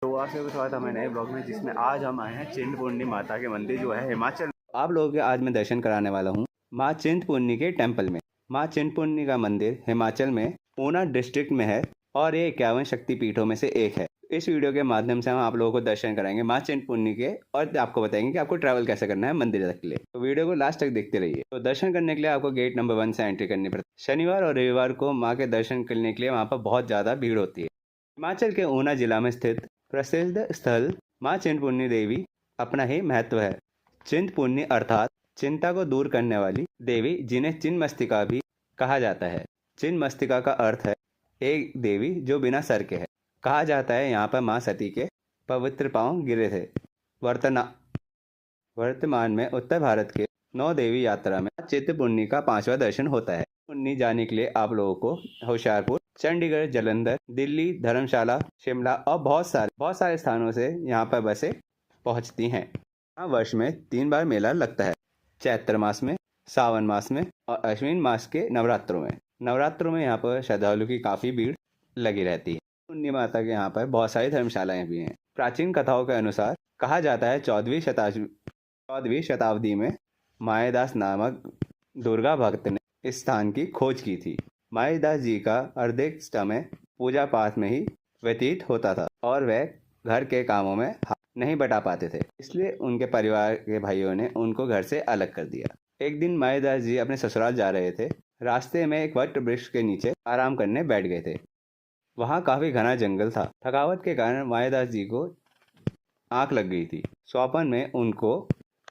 तो आपसे स्वागत है हमारे नए ब्लॉग में, जिसमें आज हम आए हैं चिंतपूर्णी माता के मंदिर जो है हिमाचल। आप लोगों के आज मैं दर्शन कराने वाला हूँ माँ चिंतपूर्णी के टेम्पल में। माँ चिंतपूर्णी का मंदिर हिमाचल में ऊना डिस्ट्रिक्ट में है और ये 51 शक्तिपीठों में से एक है। इस वीडियो के माध्यम से हम आप लोगों को दर्शन कराएंगे माँ चिंतपूर्णी के और आपको बताएंगे कि आपको ट्रैवल कैसे करना है मंदिर तक के लिए। तो वीडियो को लास्ट तक देखते रहिए। तो दर्शन करने के लिए आपको गेट नंबर 1 से एंट्री करनी पड़ती है। शनिवार और रविवार को माँ के दर्शन करने के लिए वहाँ पर बहुत ज़्यादा भीड़ होती है। हिमाचल के ऊना जिला में स्थित प्रसिद्ध स्थल माँ चिंतपूर्णी देवी अपना ही महत्व है। चिंतपूर्णी अर्थात चिंता को दूर करने वाली देवी, जिन्हें चिन्मस्तिका भी कहा जाता है। चिन्मस्तिका का अर्थ है एक देवी जो बिना सर के है। कहा जाता है यहाँ पर माँ सती के पवित्र पांव गिरे थे। वर्तमान में उत्तर भारत के 9 देवी यात्रा में चिंतपूर्णी का 5वां दर्शन होता है। चिंतपूर्णी जाने के लिए आप लोगों को होशियारपुर, चंडीगढ़, जालंधर, दिल्ली, धर्मशाला, शिमला और बहुत सारे स्थानों से यहाँ पर बसें पहुँचती हैं। यहाँ वर्ष में 3 बार मेला लगता है, चैत्र मास में, सावन मास में और अश्विन मास के नवरात्रों में। नवरात्रों में यहाँ पर श्रद्धालुओं की काफ़ी भीड़ लगी रहती है। चिंतपूर्णी माता के यहाँ पर बहुत सारी धर्मशालाएं भी हैं। प्राचीन कथाओं के अनुसार कहा जाता है 14वीं शताब्दी में मायादास नामक दुर्गा भक्त ने इस स्थान की खोज की थी। मायादास जी का अधिक समय पूजा पाठ में ही व्यतीत होता था और वह घर के कामों में हाथ नहीं बटा पाते थे, इसलिए उनके परिवार के भाइयों ने उनको घर से अलग कर दिया। एक दिन मायादास जी अपने ससुराल जा रहे थे। रास्ते में एक वट वृक्ष के नीचे आराम करने बैठ गए थे। वहाँ काफी घना जंगल था। थकावट के कारण मायादास जी को आंख लग गई थी। स्वप्न में उनको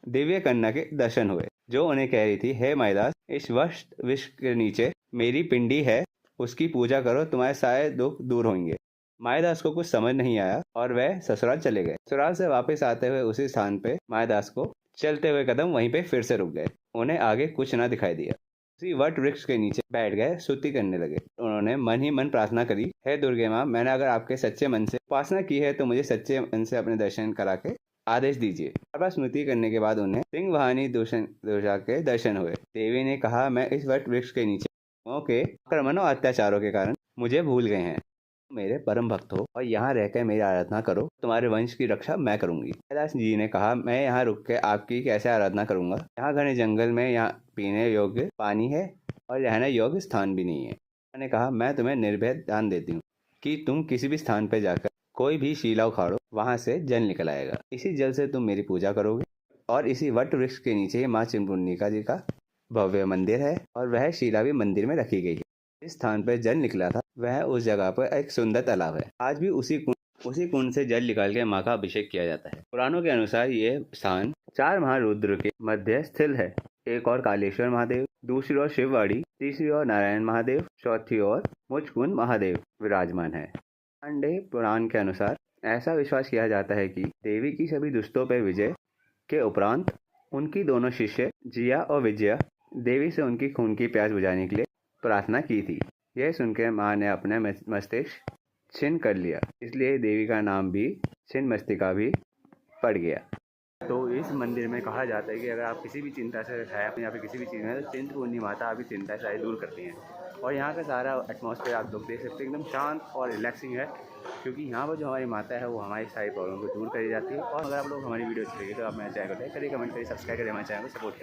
दिव्य कन्या के दर्शन हुए, जो उन्हें कह रही थी, हे मायादास, इस वृक्ष के नीचे मेरी पिंडी है, उसकी पूजा करो, तुम्हारे सारे दुख दूर होंगे। मायादास को कुछ समझ नहीं आया और वह ससुराल चले गए। ससुराल से वापस आते हुए उसी स्थान पे मायादास को चलते हुए कदम वहीं पे फिर से रुक गए। उन्हें आगे कुछ न दिखाई दिया। उसी वट वृक्ष के नीचे बैठ गए, स्तुति करने लगे। उन्होंने मन ही मन प्रार्थना करी, हे दुर्गे माँ, मैंने अगर आपके सच्चे मन से उपासना की है तो मुझे सच्चे मन से अपने दर्शन करा के आदेश दीजिए। बार बार स्मृति करने के बाद उन्हें सिंह वाहिनी दुर्गा के दर्शन हुए। देवी ने कहा, मैं इस वट वृक्ष के नीचे के आक्रमण और अत्याचारों के कारण मुझे भूल गए हैं। मेरे परम भक्त हो और यहाँ रहकर मेरी आराधना करो, तुम्हारे वंश की रक्षा मैं करूंगी। कैलाश जी ने कहा, मैं यहाँ रुक के आपकी कैसे आराधना करूंगा? यहाँ घने जंगल में यहाँ पीने योग्य पानी है और रहने योग्य स्थान भी नहीं है। मैंने कहा, मैं तुम्हें निर्भय दान देती हूँ कि तुम किसी भी स्थान पर जाकर कोई भी शीला उखाड़ो, वहां से जल निकल आएगा। इसी जल से तुम मेरी पूजा करोगे और इसी वट वृक्ष के नीचे माँ चिंतपूर्णी जी का भव्य मंदिर है और वह शिला भी मंदिर में रखी गई है। इस स्थान पर जल निकला था, वह उस जगह पर एक सुंदर तालाब है। आज भी उसी कुंड से जल निकाल के माँ का अभिषेक किया जाता है। पुराणों के अनुसार ये स्थान 4 महारुद्र के मध्य स्थित है। एक और कालेश्वर महादेव, दूसरी ओर शिववाड़ी, तीसरी ओर नारायण महादेव, चौथी ओर मुचकुंद महादेव विराजमान है। पांडे पुराण के अनुसार ऐसा विश्वास किया जाता है कि देवी की सभी दुष्टों पर विजय के उपरांत उनकी दोनों शिष्य जिया और विजया देवी से उनकी खून की प्यास बुझाने के लिए प्रार्थना की थी। यह सुनकर माँ ने अपने मस्तिष्क छिन्न कर लिया, इसलिए देवी का नाम भी छिन्नमस्तिका भी पड़ गया। तो इस मंदिर में कहा जाता है कि अगर आप किसी भी चिंता से है या फिर किसी भी चीज़ में, तो चिंतपूर्णी माता आपकी चिंता सारी दूर करती हैं। और यहाँ का सारा एटमॉस्फेयर आप लोग देख सकते हैं, एकदम शांत और रिलैक्सिंग है, क्योंकि यहाँ पर जो हमारी माता है वो हमारी सारी प्रॉब्लम को दूर करी जाती है। और अगर आप लोग हमारी वीडियो अच्छी लगी तो आप मेरे चैनल को लाइक करिए, कमेंट करिए, सब्सक्राइब करिए, हमारे चैनल को सपोर्ट करिए।